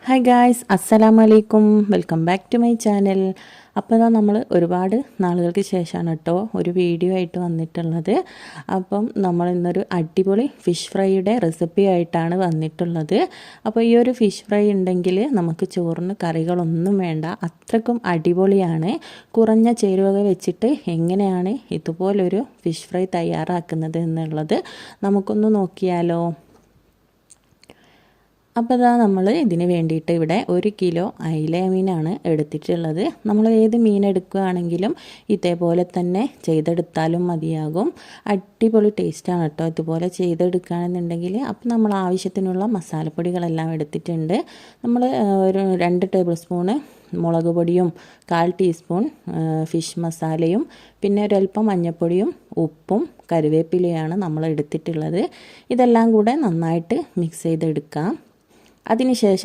Hi guys, അസ്സലാമു അലൈക്കും. Welcome back to my channel. അപ്പോൾ നമ്മൾ ഒരുപാട് നാളുകൾക്ക് ശേഷമാണ് കേട്ടോ ഒരു വീഡിയോ ആയിട്ട് വന്നിട്ടുള്ളത്. അപ്പം നമ്മൾ ഇന്നൊരു അടിപൊളി ഫിഷ് ഫ്രൈയുടെ റെസിപ്പി ആയിട്ടാണ് വന്നിട്ടുള്ളത്. അപ്പോൾ ഈ ഒരു ഫിഷ് ഫ്രൈ ഉണ്ടെങ്കിൽ നമുക്ക് ചോറിന് കറികളൊന്നും വേണ്ട, അത്രക്കും അടിപൊളിയാണ്. കുറഞ്ഞ ചേരുവക വെച്ചിട്ട് എങ്ങനെയാണ് ഇതുപോലൊരു ഫിഷ് ഫ്രൈ തയ്യാറാക്കുന്നത് എന്നുള്ളത് നമുക്കൊന്ന് നോക്കിയാലോ. അപ്പോൾ ഇതാ നമ്മൾ ഇതിന് വേണ്ടിയിട്ട് ഇവിടെ 1 കിലോ അയില മീനാണ് എടുത്തിട്ടുള്ളത്. നമ്മൾ ഏത് മീൻ എടുക്കുകയാണെങ്കിലും ഇതേപോലെ തന്നെ ചെയ്തെടുത്താലും മതിയാകും. അടിപൊളി ടേസ്റ്റാണ് കേട്ടോ ഇതുപോലെ ചെയ്തെടുക്കുകയാണെന്നുണ്ടെങ്കിൽ. അപ്പോൾ നമ്മൾ ആവശ്യത്തിനുള്ള മസാലപ്പൊടികളെല്ലാം എടുത്തിട്ടുണ്ട്. നമ്മൾ ഒരു 2 ടേബിൾ സ്പൂണ് മുളക് പൊടിയും 1/4 ടീസ്പൂൺ ഫിഷ് മസാലയും പിന്നെ ഒരൽപ്പം മഞ്ഞൾപ്പൊടിയും ഉപ്പും കറിവേപ്പിലയാണ് നമ്മൾ എടുത്തിട്ടുള്ളത്. ഇതെല്ലാം കൂടെ നന്നായിട്ട് മിക്സ് ചെയ്തെടുക്കാം. അതിനുശേഷം